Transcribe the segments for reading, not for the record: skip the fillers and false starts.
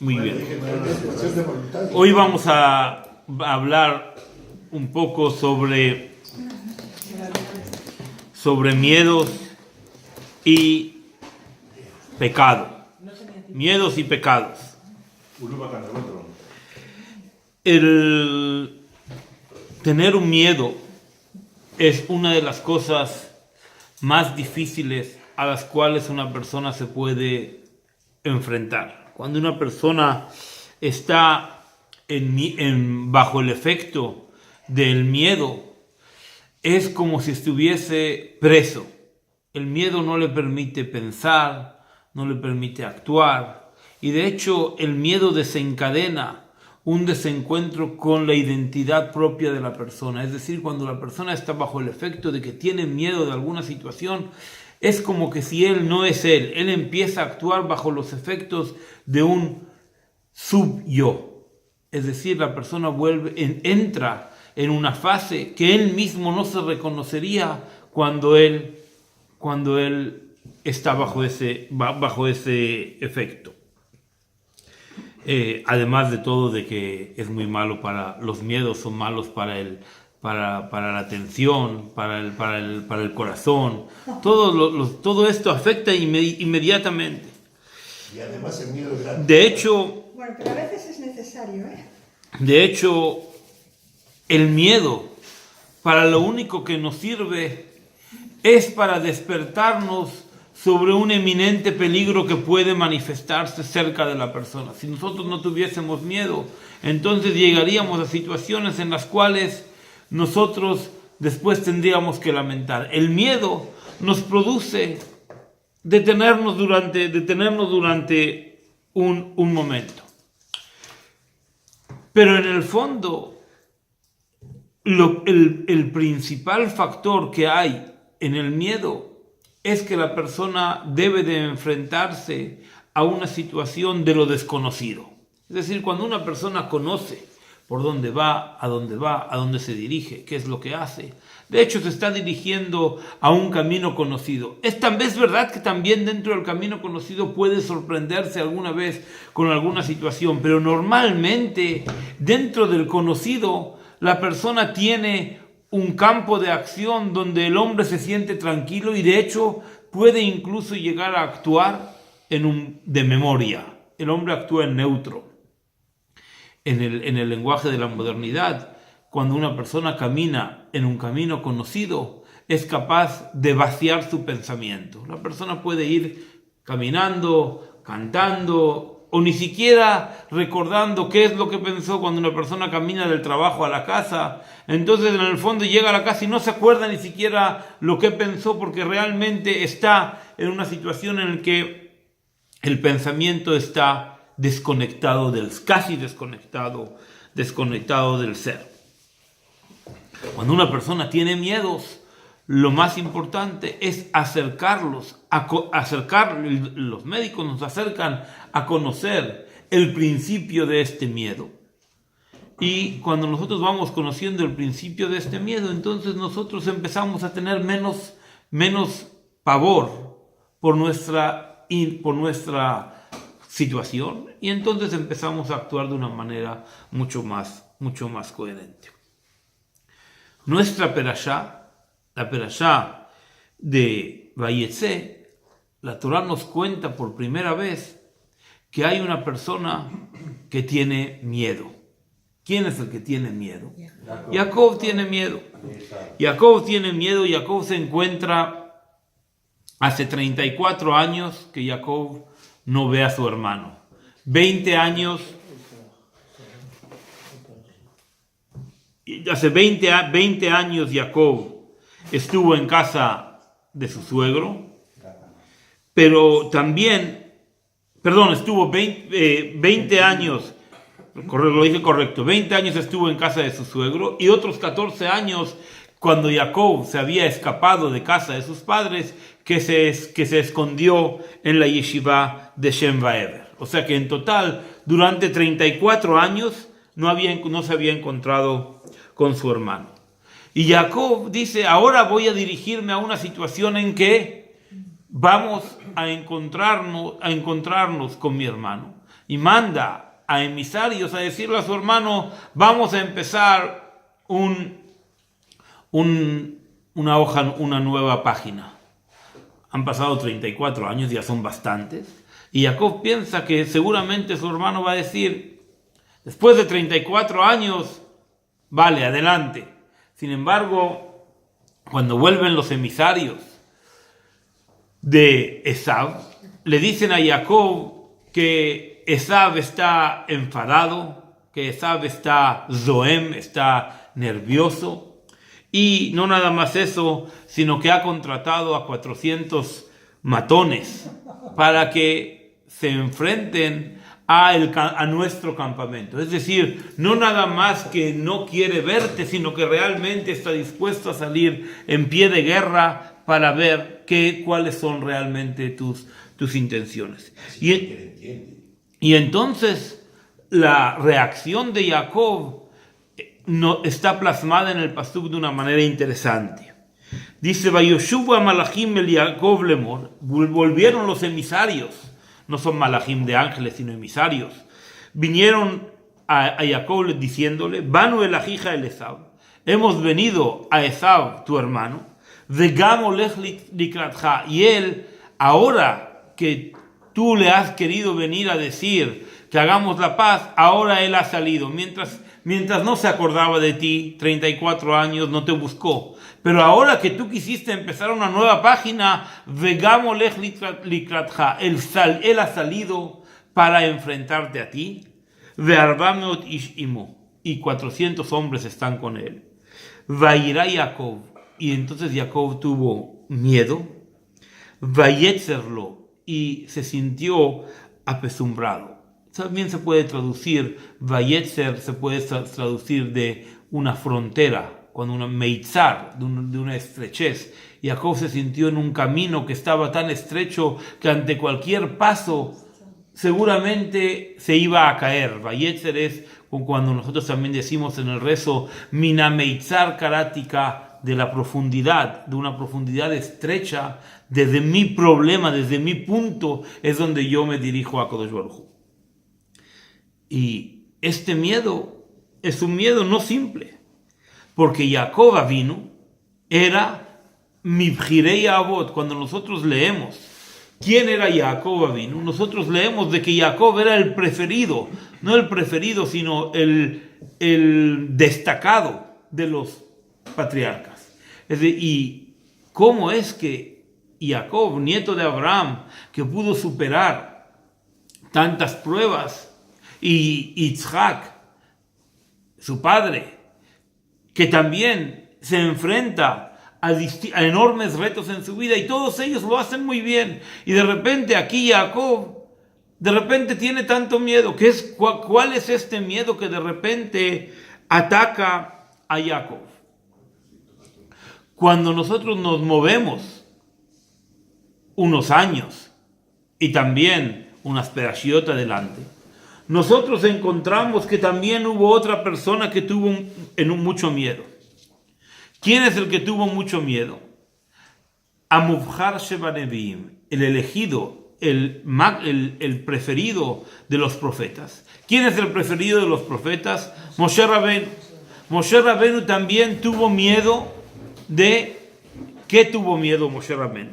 Muy bien. Hoy vamos a hablar un poco sobre miedos y pecado. Miedos y pecados. El tener un miedo es una de las cosas más difíciles a las cuales una persona se puede enfrentar. Cuando una persona está bajo el efecto del miedo, es como si estuviese preso. El miedo no le permite pensar, no le permite actuar, y de hecho el miedo desencadena un desencuentro con la identidad propia de la persona. Es decir, cuando la persona está bajo el efecto de que tiene miedo de alguna situación, es como que si él no es él empieza a actuar bajo los efectos de un sub-yo. Es decir, la persona entra en una fase que él mismo no se reconocería cuando él está bajo ese efecto. Además de todo, de que es muy malo los miedos son malos para la atención, para el corazón. Todo esto afecta inmediatamente. Y además el miedo es grande. De hecho, bueno, pero a veces es necesario, De hecho, el miedo, para lo único que nos sirve, es para despertarnos sobre un eminente peligro que puede manifestarse cerca de la persona. Si nosotros no tuviésemos miedo, entonces llegaríamos a situaciones en las cuales nosotros después tendríamos que lamentar. El miedo nos produce detenernos durante un momento. Pero en el fondo, el principal factor que hay en el miedo es que la persona debe de enfrentarse a una situación de lo desconocido. Es decir, cuando una persona conoce por dónde va, a dónde se dirige, qué es lo que hace, de hecho se está dirigiendo a un camino conocido. Es verdad que también dentro del camino conocido puede sorprenderse alguna vez con alguna situación, pero normalmente dentro del conocido la persona tiene un campo de acción donde el hombre se siente tranquilo y de hecho puede incluso llegar a actuar de memoria. El hombre actúa en neutro. En el lenguaje de la modernidad, cuando una persona camina en un camino conocido, es capaz de vaciar su pensamiento. La persona puede ir caminando, cantando, o ni siquiera recordando qué es lo que pensó cuando una persona camina del trabajo a la casa. Entonces en el fondo llega a la casa y no se acuerda ni siquiera lo que pensó, porque realmente está en una situación en la que el pensamiento está casi desconectado del ser. Cuando una persona tiene miedos, lo más importante es acercarlos. Los médicos nos acercan a conocer el principio de este miedo. Y cuando nosotros vamos conociendo el principio de este miedo, entonces nosotros empezamos a tener menos pavor por nuestra situación, y entonces empezamos a actuar de una manera mucho más coherente. Nuestra perashá, la perashá de Vayetze, la Torá nos cuenta por primera vez que hay una persona que tiene miedo. ¿Quién es el que tiene miedo? Jacob tiene miedo. Jacob tiene miedo. Jacob se encuentra hace 34 años que Jacob no ve a su hermano. 20 años. Hace 20 años Jacob estuvo en casa de su suegro, pero también, estuvo 20 años, lo dije correcto, 20 años estuvo en casa de su suegro, y otros 14 años cuando Jacob se había escapado de casa de sus padres, que se escondió en la yeshiva de Shem Vaever. O sea que en total, durante 34 años, no se había encontrado con su hermano. Y Jacob dice, ahora voy a dirigirme a una situación en que vamos a encontrarnos con mi hermano. y manda a emisarios a decirle a su hermano, vamos a empezar una nueva página. Han pasado 34 años, ya son bastantes, y Jacob piensa que seguramente su hermano va a decir, después de 34 años, vale, adelante. Sin embargo, cuando vuelven los emisarios de Esav, le dicen a Jacob que Esav está enfadado, que Esav está zoem, está nervioso, y no nada más eso, sino que ha contratado a 400 matones para que se enfrenten a nuestro campamento. Es decir, no nada más que no quiere verte, sino que realmente está dispuesto a salir en pie de guerra para ver cuáles son realmente tus intenciones. Y entonces la reacción de Jacob está plasmada en el pasuk de una manera interesante. Dice, Vayoshuvu malachim el Jacob lemor, volvieron los emisarios, no son malachim de ángeles, sino emisarios, vinieron a Jacob diciéndole, Banu el ajija el Esav, hemos venido a Esav, tu hermano, vegam olech likratcha, y él, ahora que tú le has querido venir a decir que hagamos la paz, ahora él ha salido, mientras no se acordaba de ti, 34 años, no te buscó. Pero ahora que tú quisiste empezar una nueva página, vegam olech likratcha, él ha salido para enfrentarte a ti, ve'arbameot ish imo, y 400 hombres están con él. Vayirá Jacob, y entonces Jacob tuvo miedo, vayetzerlo, y se sintió apesumbrado. También se puede traducir, vayetzer se puede traducir de una frontera, cuando una meitzar, de una estrechez. Jacob se sintió en un camino que estaba tan estrecho que ante cualquier paso seguramente se iba a caer. Vayetzer es cuando nosotros también decimos en el rezo, mina meitzar karática, de la profundidad, de una profundidad estrecha, desde mi problema, desde mi punto, es donde yo me dirijo a Kadosh Baruj Hu. Y este miedo es un miedo no simple, porque Jacob vino, era Mibjirei Avot. Cuando nosotros leemos quién era Jacob vino, nosotros leemos de que Jacob era el preferido, no el preferido, sino el destacado de los patriarcas. Y cómo es que Jacob, nieto de Abraham, que pudo superar tantas pruebas, y Yitzhak, su padre, que también se enfrenta a enormes retos en su vida, y todos ellos lo hacen muy bien, y de repente aquí Jacob de repente tiene tanto miedo. ¿Cuál es este miedo que de repente ataca a Jacob? Cuando nosotros nos movemos unos años y también unas pedaciotas adelante, nosotros encontramos que también hubo otra persona que tuvo mucho miedo. ¿Quién es el que tuvo mucho miedo? Amuvjar Sheba Neviim, el elegido, el preferido de los profetas. ¿Quién es el preferido de los profetas? Moshe Rabenu. Moshe Rabenu también tuvo miedo de... ¿Qué tuvo miedo Moshe Rabenu?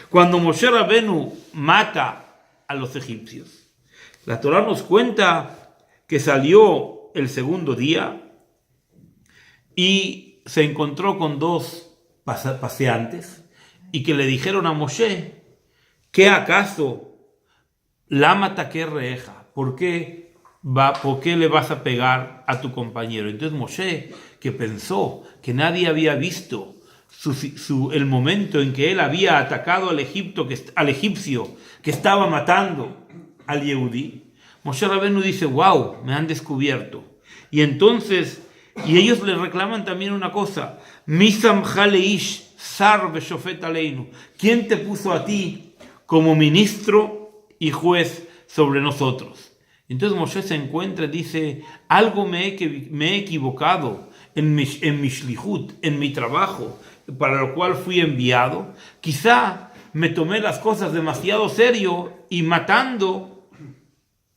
Cuando Moshe Rabenu mata a los egipcios, la Torá nos cuenta que salió el segundo día y se encontró con dos paseantes y que le dijeron a Moshe, ¿qué acaso lama taquer reeja? ¿Por qué le vas a pegar a tu compañero? Entonces Moshe, que pensó que nadie había visto el momento en que él había atacado al egipcio que estaba matando al Yehudí, Moshe Rabenu dice, wow, me han descubierto. Y entonces, y ellos le reclaman también una cosa, Misam Haleish Sar Beshofet Aleinu, ¿quién te puso a ti como ministro y juez sobre nosotros? Entonces Moshe se encuentra y dice, algo me he equivocado en mi shlihut, en mi trabajo, para lo cual fui enviado. Quizá me tomé las cosas demasiado serio y matando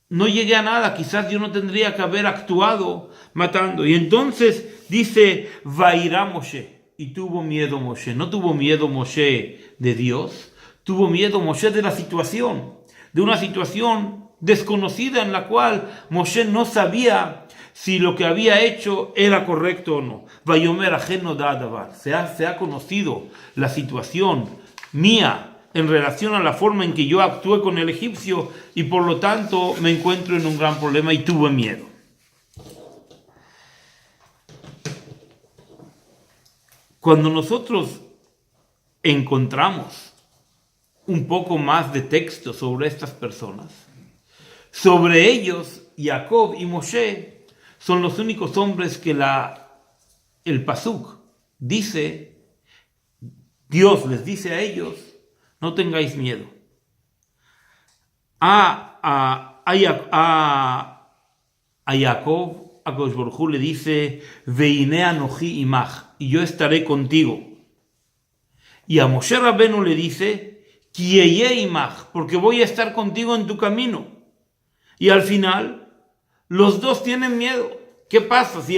no llegué a nada, quizás yo no tendría que haber actuado matando. Y entonces dice, Vairá Moshe, y tuvo miedo Moshe. No tuvo miedo Moshe de Dios, tuvo miedo Moshe de la situación, de una situación desconocida en la cual Moshe no sabía si lo que había hecho era correcto o no. Vayomer Ajen no da davar. Se ha conocido la situación mía en relación a la forma en que yo actué con el egipcio y por lo tanto me encuentro en un gran problema y tuve miedo. Cuando nosotros encontramos un poco más de texto sobre estas personas, sobre ellos, Jacob y Moshe son los únicos hombres que el pasuk dice, Dios les dice a ellos, no tengáis miedo. A Jacob, a Akadosh Baruj Hu le dice, Veine anoji imach, y yo estaré contigo. Y a Moshe Rabenu le dice, Kieye imach, porque voy a estar contigo en tu camino. Y al final, los dos tienen miedo. ¿Qué pasa si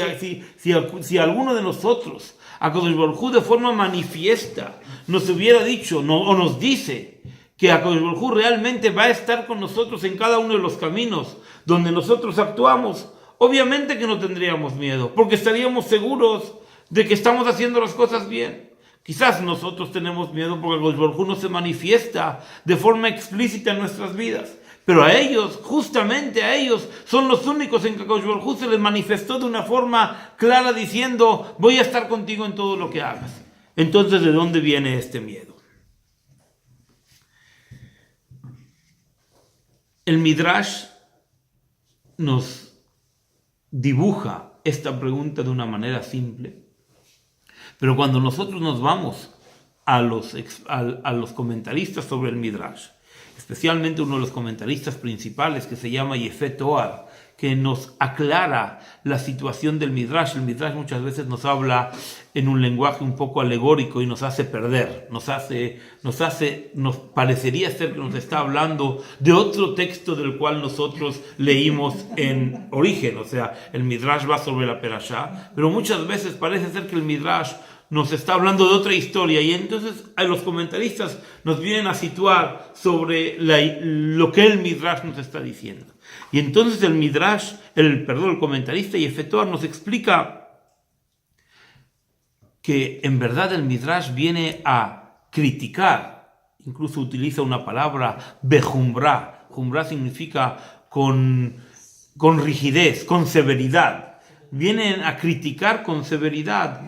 alguno de nosotros, Akadosh Baruj Hu de forma manifiesta, nos hubiera dicho o nos dice que Akadosh Baruj Hu realmente va a estar con nosotros en cada uno de los caminos donde nosotros actuamos? Obviamente que no tendríamos miedo, porque estaríamos seguros de que estamos haciendo las cosas bien. Quizás nosotros tenemos miedo porque Akadosh Baruj Hu no se manifiesta de forma explícita en nuestras vidas. Pero a ellos, justamente a ellos, son los únicos en que Akadosh Baruj Hu se les manifestó de una forma clara diciendo, voy a estar contigo en todo lo que hagas. Entonces, ¿de dónde viene este miedo? El Midrash nos dibuja esta pregunta de una manera simple, pero cuando nosotros nos vamos a los comentaristas sobre el Midrash, especialmente uno de los comentaristas principales que se llama Yefet Toar, que nos aclara la situación del Midrash. El Midrash muchas veces nos habla en un lenguaje un poco alegórico y nos hace perder, nos parecería ser que nos está hablando de otro texto del cual nosotros leímos en origen, o sea, el Midrash va sobre la Perashá, pero muchas veces parece ser que el Midrash nos está hablando de otra historia y entonces los comentaristas nos vienen a situar sobre lo que el Midrash nos está diciendo. Y entonces el comentarista Yefet Toar nos explica que en verdad el Midrash viene a criticar, incluso utiliza una palabra, bejumbrá. Jumbrá significa con rigidez, con severidad. Vienen a criticar con severidad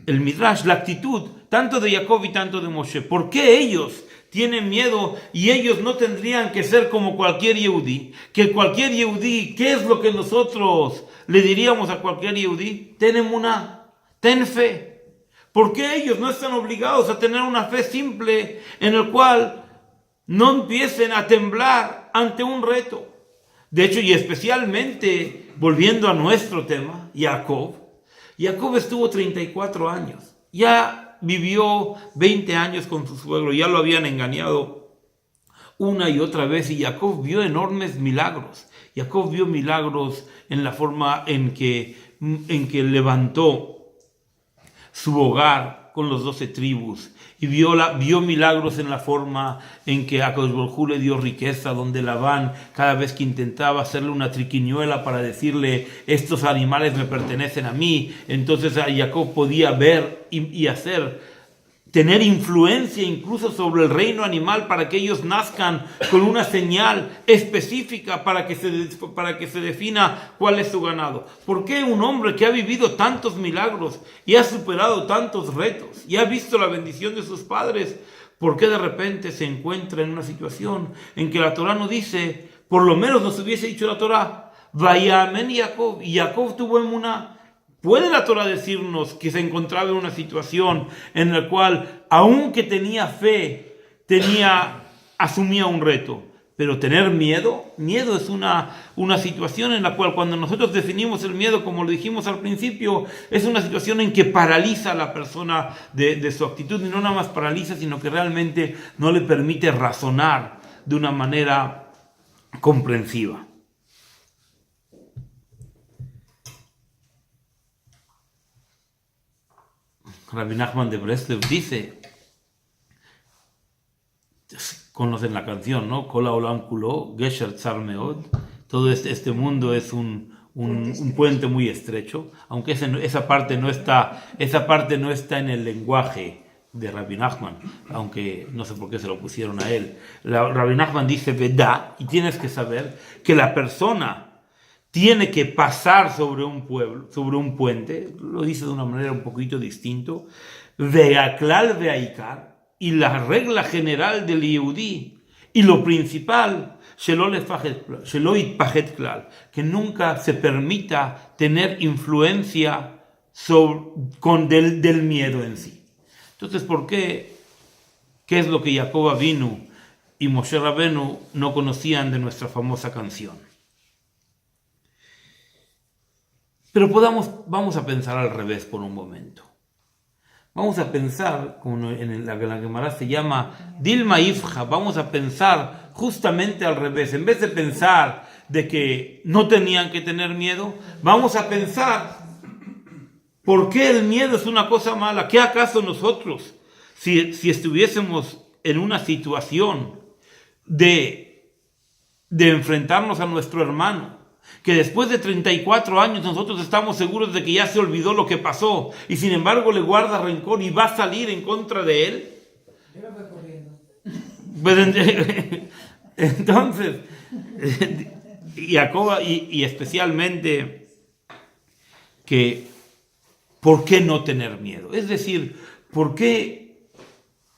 el Midrash, la actitud tanto de Jacob y tanto de Moshe. ¿Por qué ellos tienen miedo y ellos no tendrían que ser como cualquier Yehudí? Que cualquier Yehudí, ¿qué es lo que nosotros le diríamos a cualquier Yehudí? Ten emuná, ten fe. ¿Por qué ellos no están obligados a tener una fe simple en el cual no empiecen a temblar ante un reto? De hecho, y especialmente, volviendo a nuestro tema, Jacob estuvo 34 años. Ya vivió 20 años con su suegro, ya lo habían engañado una y otra vez, y Jacob vio enormes milagros. Jacob vio milagros en la forma en que levantó su hogar con los 12 tribus, y vio milagros en la forma en que Akadosh Baruj Hu le dio riqueza, donde Labán, cada vez que intentaba hacerle una triquiñuela para decirle, estos animales me pertenecen a mí, entonces Jacob podía ver y tener influencia incluso sobre el reino animal para que ellos nazcan con una señal específica para que se defina cuál es su ganado. ¿Por qué un hombre que ha vivido tantos milagros y ha superado tantos retos y ha visto la bendición de sus padres, por qué de repente se encuentra en una situación en que la Torah no dice, por lo menos nos hubiese dicho la Torah, Vayamen Jacob, y Jacob tuvo emuná? ¿Puede la Torah decirnos que se encontraba en una situación en la cual, aunque tenía fe, asumía un reto? Pero tener miedo es una situación en la cual, cuando nosotros definimos el miedo, como lo dijimos al principio, es una situación en que paraliza a la persona de su actitud, y no nada más paraliza, sino que realmente no le permite razonar de una manera comprensiva. Rabbi Nachman de Breslev dice, conocen la canción, ¿no? Kol haolam kulo, Gesher tzar meod. Todo este mundo es un puente muy estrecho, aunque esa parte no está en el lenguaje de Rabbi Nachman, aunque no sé por qué se lo pusieron a él. Rabbi Nachman dice, vedá, y tienes que saber que la persona tiene que pasar sobre un puente, lo dice de una manera un poquito distinto, veaklal veaikar, y la regla general del Yehudí, y lo principal, shelo yitpajet klal, que nunca se permita tener influencia del miedo en sí. Entonces, ¿por qué? ¿Qué es lo que Jacob Avinu y Moshe Rabenu no conocían de nuestra famosa canción? Pero vamos a pensar al revés por un momento. Vamos a pensar, como en la Gemara se llama Dilma Ifja, vamos a pensar justamente al revés. En vez de pensar de que no tenían que tener miedo, vamos a pensar por qué el miedo es una cosa mala. ¿Qué acaso nosotros, si estuviésemos en una situación de enfrentarnos a nuestro hermano, que después de 34 años nosotros estamos seguros de que ya se olvidó lo que pasó y sin embargo le guarda rencor y va a salir en contra de él? Yo lo voy corriendo. Pues, entonces, Jacob y especialmente que ¿por qué no tener miedo? Es decir, ¿por qué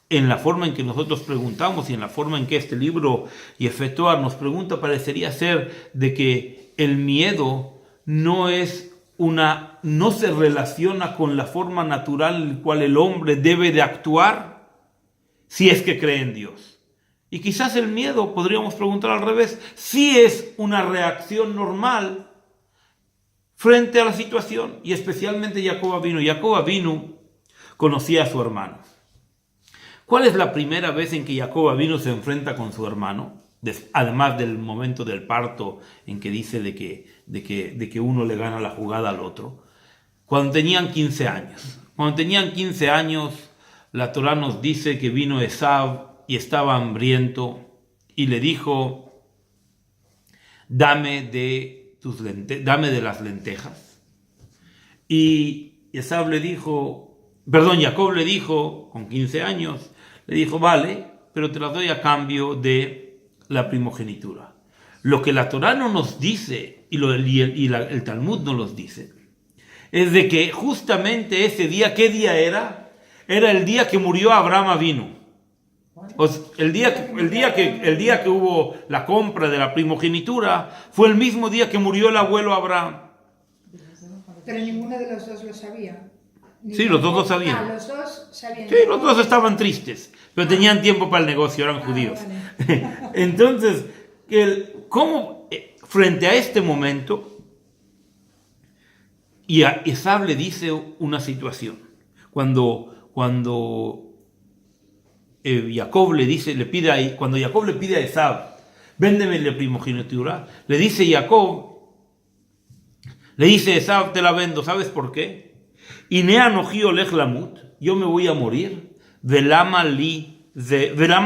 en la forma en que nosotros preguntamos y en la forma en que este libro Yefetoar nos pregunta parecería ser de que el miedo no se relaciona con la forma natural en la cual el hombre debe de actuar si es que cree en Dios? Y quizás el miedo, podríamos preguntar al revés, sí es una reacción normal frente a la situación, y especialmente Jacob Avinu. Jacob Avinu conocía a su hermano. ¿Cuál es la primera vez en que Jacob Avinu se enfrenta con su hermano? Además del momento del parto en que dice de que uno le gana la jugada al otro. Cuando tenían 15 años. Cuando tenían 15 años, la Torá nos dice que vino Esav y estaba hambriento y le dijo, dame de las lentejas. Y Jacob le dijo, con 15 años, le dijo, vale, pero te las doy a cambio de la primogenitura. Lo que la Torá no nos dice, el Talmud no nos dice, es de que justamente ese día, ¿qué día era? Era el día que murió Abraham Avinu. El día que hubo la compra de la primogenitura fue el mismo día que murió el abuelo Abraham. Pero ninguno de los dos lo sabía. Sí, los dos lo sabían. Los dos sabían. Sí, los dos estaban tristes, pero tenían tiempo para el negocio, eran judíos. Vale. Entonces, ¿cómo frente a este momento, y a Esav le dice una situación? Cuando Jacob cuando Jacob le pide a Esav, véndeme la primogenitura, le dice Esav, te la vendo, ¿sabes por qué? Inea noji olech lamut, yo me voy a morir, velama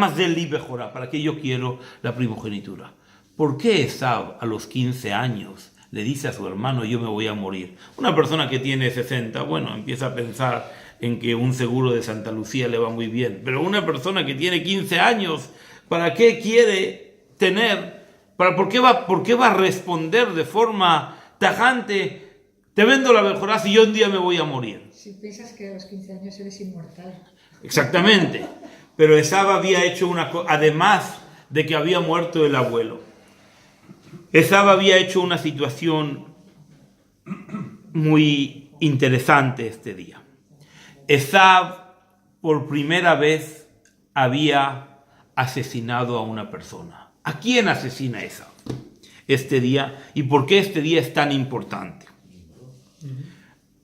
zeli bejorá, para que yo quiero la primogenitura. ¿Por qué Esav a los 15 años le dice a su hermano, yo me voy a morir? Una persona que tiene 60, bueno, empieza a pensar en que un seguro de Santa Lucía le va muy bien, pero una persona que tiene 15 años, ¿para qué quiere tener? ¿Por qué va a responder de forma tajante? Te vendo la mejorá si yo un día me voy a morir. Si piensas que a los 15 años eres inmortal. Exactamente. Pero Esav había hecho además de que había muerto el abuelo, Esav había hecho una situación muy interesante este día. Esav por primera vez había asesinado a una persona. ¿A quién asesina Esav este día? ¿Y por qué este día es tan importante?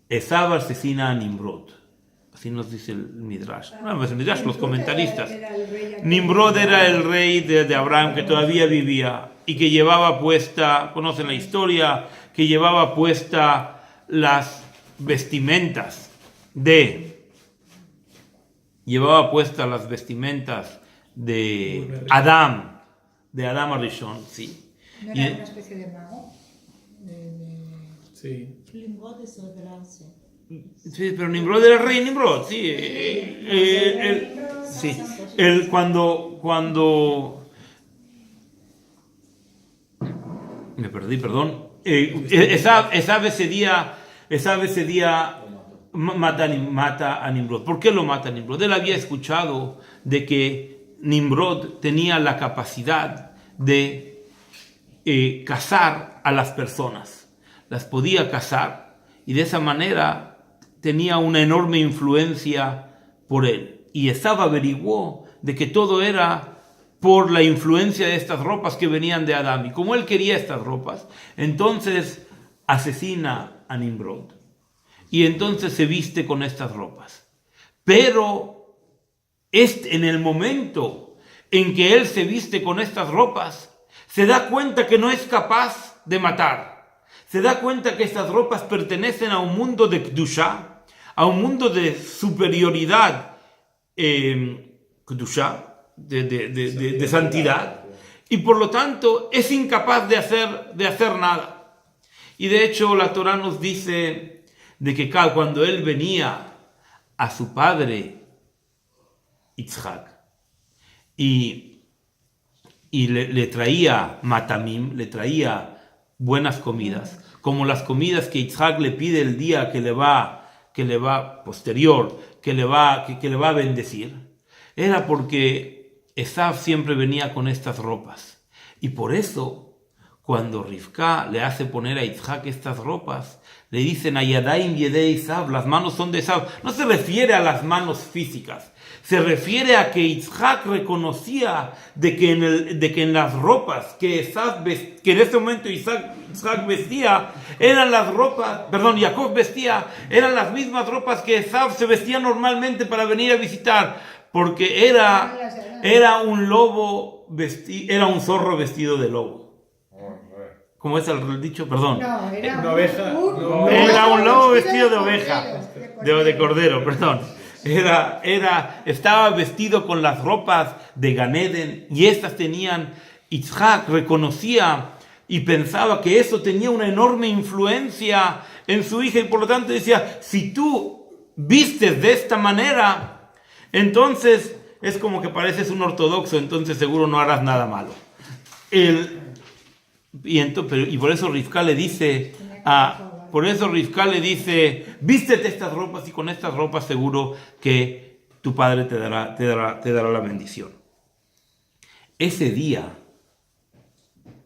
Esav asesina a Nimrod. Así nos dice el Midrash. No, el Midrash, los comentaristas. Nimrod era el rey de Abraham que todavía vivía y que llevaba puesta, conocen la historia, que llevaba puesta las vestimentas de llevaba puestas las vestimentas de Adam Arishon, sí. ¿No Y- era una especie de mago? Sí. Limrod es revelarse. Sí, pero Nimrod era el rey Nimrod, sí. Sí. Cuando me perdí, perdón. Esab ese día mata a Nimrod. ¿Por qué lo mata a Nimrod? Él había escuchado de que Nimrod tenía la capacidad de cazar a las personas. Las podía cazar y de esa manera tenía una enorme influencia por él. Y Esab averiguó de que todo era por la influencia de estas ropas que venían de Adán. Y como él quería estas ropas, entonces asesina a Nimrod. Y entonces se viste con estas ropas. Pero en el momento en que él se viste con estas ropas, se da cuenta que no es capaz de matar. Se da cuenta que estas ropas pertenecen a un mundo de Kedushá, a un mundo de superioridad, Kedushá, de santidad, y por lo tanto es incapaz de hacer nada. Y de hecho la Torá nos dice de que cuando él venía a su padre Yitzhak y le traía matamim, le traía buenas comidas, como las comidas que Yitzhak le pide el día que le va posterior, que le va a bendecir, era porque Esav siempre venía con estas ropas. Y por eso, cuando Rivka le hace poner a Yitzhak estas ropas, le dicen a Yadayim Yedei Esav, las manos son de Esav. No se refiere a las manos físicas, se refiere a que Yitzhak reconocía de que en las ropas que en ese momento Yitzhak vestía, eran las ropas, Jacob vestía, eran las mismas ropas que Esav se vestía normalmente para venir a visitar, porque era un zorro vestido de lobo. ¿Cómo es el dicho? Perdón. No, era Una oveja. Era un lobo vestido de oveja, de cordero, perdón. Estaba vestido con las ropas de Ganeden y estas tenían, Yitzhak reconocía y pensaba que eso tenía una enorme influencia en su hija y por lo tanto decía, si tú vistes de esta manera, entonces es como que pareces un ortodoxo, entonces seguro no harás nada malo. Y por eso Rivka le dice, vístete estas ropas y con estas ropas seguro que tu padre te dará la bendición. Ese día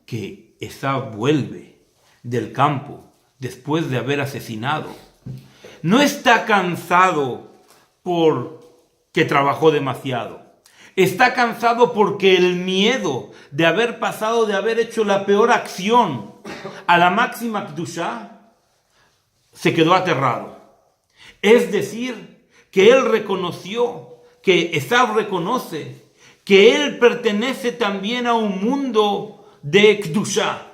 que Esav vuelve del campo después de haber asesinado, no está cansado porque trabajó demasiado. Está cansado porque el miedo de haber pasado, de haber hecho la peor acción a la máxima Kedushá, se quedó aterrado. Es decir, que él reconoció, que Esav reconoce, que él pertenece también a un mundo de Kedushá.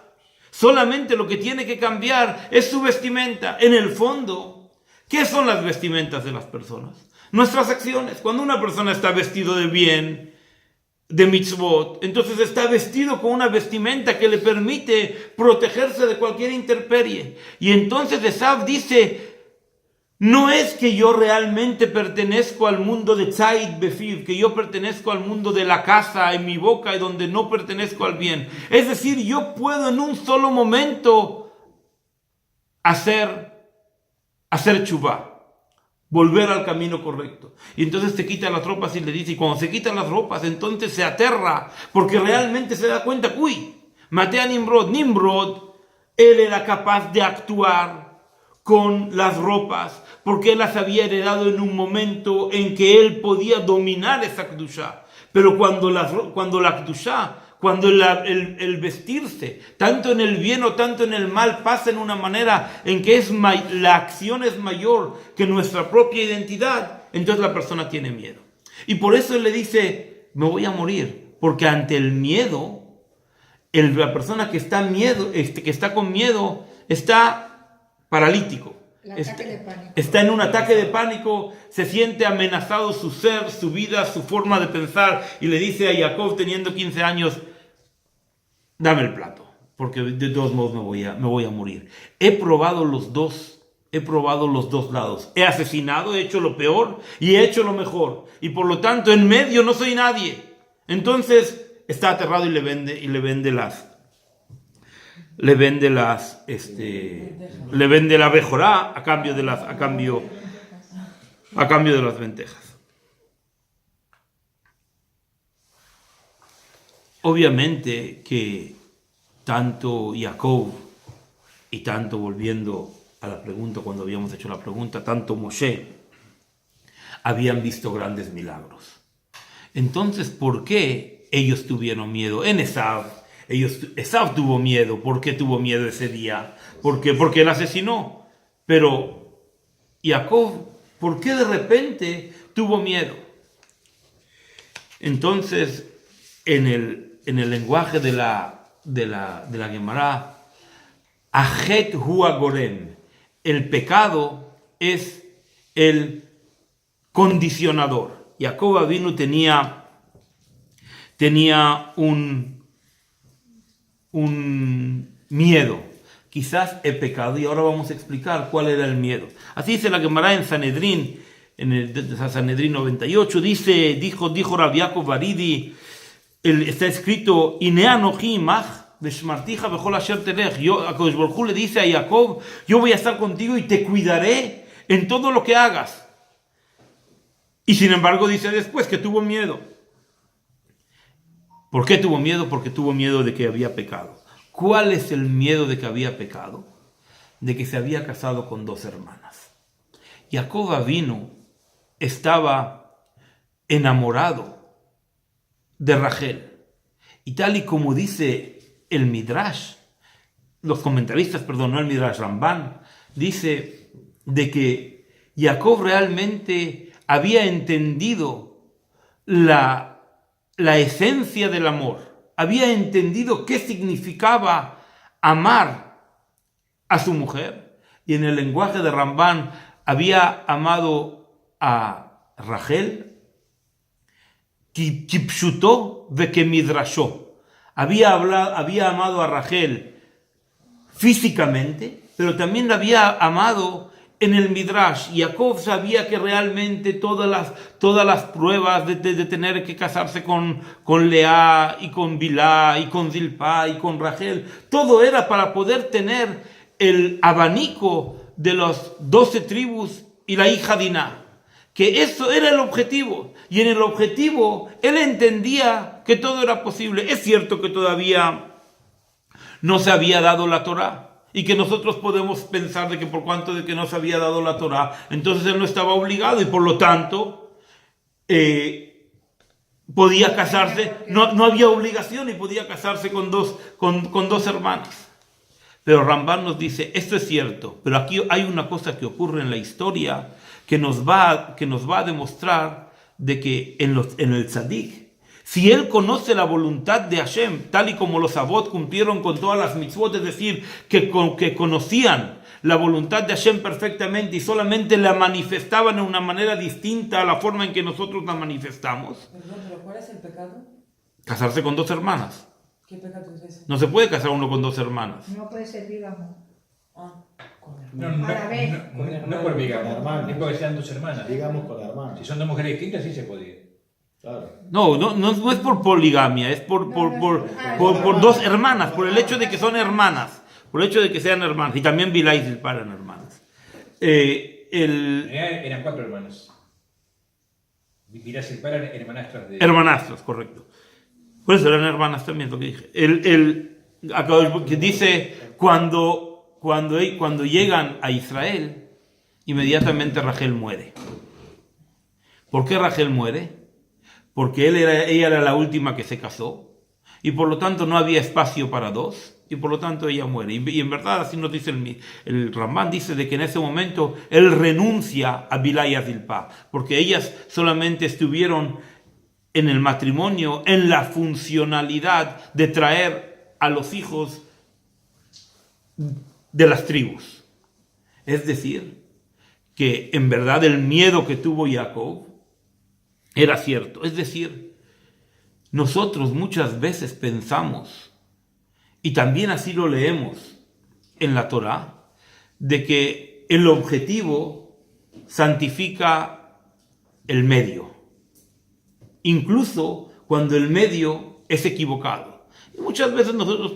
Solamente lo que tiene que cambiar es su vestimenta. En el fondo, ¿qué son las vestimentas de las personas? Nuestras acciones. Cuando una persona está vestido de bien, de mitzvot, entonces está vestido con una vestimenta que le permite protegerse de cualquier intemperie. Y entonces Esav dice, no es que yo realmente pertenezco al mundo de Tzait Befiv, que yo pertenezco al mundo de la casa en mi boca y donde no pertenezco al bien. Es decir, yo puedo en un solo momento hacer chuvá, volver al camino correcto. Y entonces se quita las ropas y le dice, y cuando se quitan las ropas, entonces se aterra, porque realmente se da cuenta, maté a Nimrod. Él era capaz de actuar con las ropas, porque él las había heredado en un momento en que él podía dominar esa Kedushá. Pero cuando la Kedushá, cuando el vestirse, tanto en el bien o tanto en el mal, pasa en una manera en que la acción es mayor que nuestra propia identidad, entonces la persona tiene miedo. Y por eso él le dice, me voy a morir, porque ante el miedo, la persona que está con miedo está paralítico. El ataque de pánico. Está en un ataque de pánico, se siente amenazado su ser, su vida, su forma de pensar, y le dice a Jacob, teniendo 15 años, dame el plato, porque de todos modos me voy a morir. He probado los dos lados. He asesinado, he hecho lo peor y he hecho lo mejor. Y por lo tanto, en medio no soy nadie. Entonces, está aterrado y le vende la bejorá a cambio de las lentejas. Obviamente que tanto Jacob y tanto, volviendo a la pregunta, cuando habíamos hecho la pregunta, tanto Moshe habían visto grandes milagros. Entonces, ¿por qué ellos tuvieron miedo? En Esav tuvo miedo. ¿Por qué tuvo miedo ese día? ¿Por qué? Porque él asesinó. Pero Jacob, ¿por qué de repente tuvo miedo? Entonces, en el lenguaje de la Gemara, Ajet hu agorem, el pecado es el condicionador. Jacob Avinu tenía un miedo. Quizás he pecado, y ahora vamos a explicar cuál era el miedo. Así dice la Gemara en Sanedrín, en el Sanedrín 98, dijo Rav Yaakov Baridi, está escrito, Inea Anoji imach veshmartija bechol asher telech. Akadosh Baruj Hu le dice a Jacob, yo voy a estar contigo y te cuidaré en todo lo que hagas. Y sin embargo dice después que tuvo miedo. ¿Por qué tuvo miedo? Porque tuvo miedo de que había pecado. ¿Cuál es el miedo de que había pecado? De que se había casado con 2 hermanas. Jacob Avinu estaba enamorado de Rachel. Y tal y como dice el Midrash, los comentaristas, perdón, no el Midrash, Ramban, dice de que Jacob realmente había entendido la esencia del amor. Había entendido qué significaba amar a su mujer. Y en el lenguaje de Ramban había amado a Rachel, kipshutó ve que midrashó. Había amado a Rachel físicamente, pero también la había amado en el Midrash. Jacob sabía que realmente todas las pruebas de tener que casarse con Lea y con Bilá y con Zilpá y con Rachel, todo era para poder tener el abanico de las 12 tribus y la hija Diná. Que eso era el objetivo. Y en el objetivo él entendía que todo era posible. Es cierto que todavía no se había dado la Torá. Y que nosotros podemos pensar de que por cuanto de que no se había dado la Torá, entonces él no estaba obligado y por lo tanto podía casarse, no había obligación y podía casarse con dos hermanas. Pero Ramban nos dice, esto es cierto, pero aquí hay una cosa que ocurre en la historia que nos va a demostrar de que en el tzadik, si él conoce la voluntad de Hashem, tal y como los Avot cumplieron con todas las mitzvot, es decir, que conocían la voluntad de Hashem perfectamente y solamente la manifestaban de una manera distinta a la forma en que nosotros la manifestamos. Perdón, ¿pero cuál es el pecado? Casarse con 2 hermanas. ¿Qué pecado es ese? No se puede casar uno con 2 hermanas. No puede ser bígamo. Ah, con No por bigamo, es porque sean 2 hermanas. Digamos con la hermana. Si son 2 mujeres distintas, sí se podía. Claro. No es por poligamia, es por 2 hermanas, por el hecho de que son hermanas, por el hecho de que sean hermanas, y también Bilá y Zilpá eran hermanas. Eran 4 hermanas. Bilá y Zilpá eran hermanastras de... Hermanastras, correcto. Por eso eran hermanas también, lo que dije. Que dice, cuando llegan a Israel, inmediatamente Rachel muere. ¿Por qué Rachel muere? Porque ella era la última que se casó y por lo tanto no había espacio para 2 y por lo tanto ella muere. Y en verdad así nos dice el Ramban, dice de que en ese momento él renuncia a Bilá y a Zilpá, porque ellas solamente estuvieron en el matrimonio en la funcionalidad de traer a los hijos de las tribus. Es decir, que en verdad el miedo que tuvo Jacob era cierto. Es decir, nosotros muchas veces pensamos, y también así lo leemos en la Torá, de que el objetivo santifica el medio, incluso cuando el medio es equivocado. Y muchas veces nosotros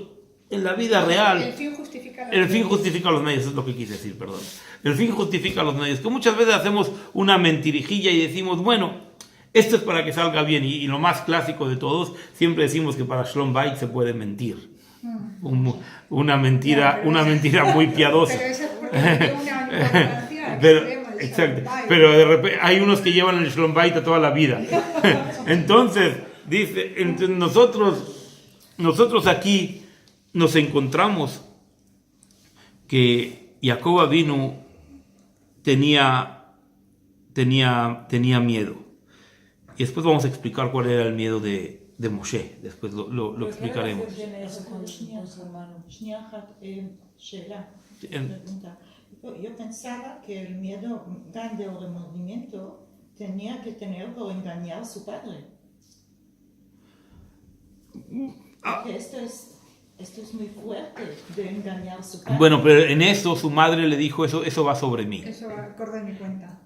en la vida real... El fin justifica El fin justifica los medios, es lo que quise decir, perdón. El fin justifica los medios. Que muchas veces hacemos una mentirijilla y decimos, bueno, esto es para que salga bien. Y lo más clásico de todos, siempre decimos que para Shalom Bayit se puede mentir. Una mentira muy piadosa. Pero eso es porque tiene una importancia Pero, extrema, el exacto. Shalom Bayit. Pero de repente hay unos que llevan el Shalom Bayit a toda la vida. Entonces, dice, nosotros aquí nos encontramos que Jacob Avinu tenía miedo. Y después vamos a explicar cuál era el miedo de Moshe. Después lo explicaremos. ¿Por qué tiene eso con su hermano? שנייה אחת, שאלה, כן. pregunta. Yo pensaba que el miedo grande o remordimiento tenía que tener por engañar a su padre. Porque esto es muy fuerte de engañar a su padre. Bueno, pero en eso su madre le dijo, eso va sobre mí. Eso acorde mi cuenta.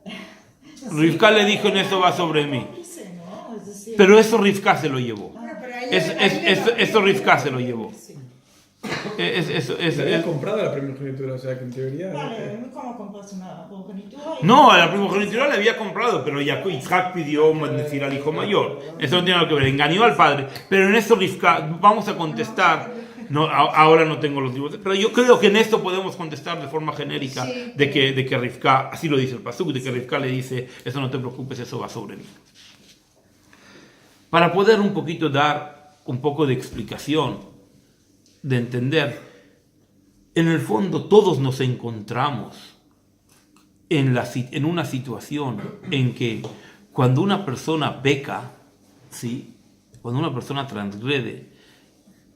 Rivka le dijo, en eso va sobre mí. Cómplice, ¿no? Es decir, Pero eso Rivka se lo llevó. Bueno, pero ahí Eso Rivka se lo llevó. sí. Se había comprado la primogenitura, o sea que en teoría. Vale, ¿cómo compras una progenitura? No, a la primogenitura le había comprado, pero Isaac pidió decir al hijo mayor. Eso no tiene nada que ver, engañó al padre. Pero en esto Rivka, vamos a contestar. No, ahora no tengo los libros, pero yo creo que en esto podemos contestar de forma genérica Sí. de que Rivka, así lo dice el pasuk, de que Rivka le dice, eso no te preocupes, eso va sobre mí. Para poder un poquito dar un poco de explicación, de entender, en el fondo todos nos encontramos en una situación en que cuando una persona peca, ¿sí? Cuando una persona transgrede,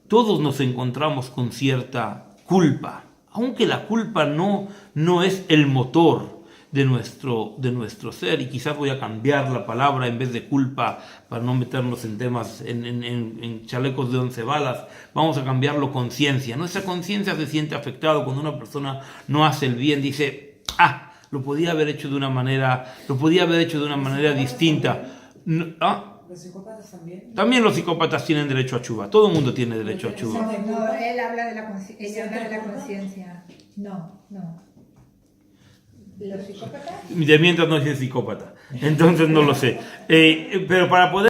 todos nos encontramos con cierta culpa, aunque la culpa no es el motor de nuestro ser, y quizás voy a cambiar la palabra en vez de culpa para no meternos en temas, en chalecos de 11 balas, vamos a cambiarlo conciencia. Nuestra conciencia se siente afectada cuando una persona no hace el bien, dice, lo podía haber hecho de una manera distinta. ¿Los psicópatas también? También los psicópatas tienen derecho a chuva, todo el mundo tiene derecho a chuva. No, él habla de la conciencia. Ella habla de la conciencia. No. ¿Los psicópatas? De mientras no es psicópata, entonces no lo sé. Pero para poder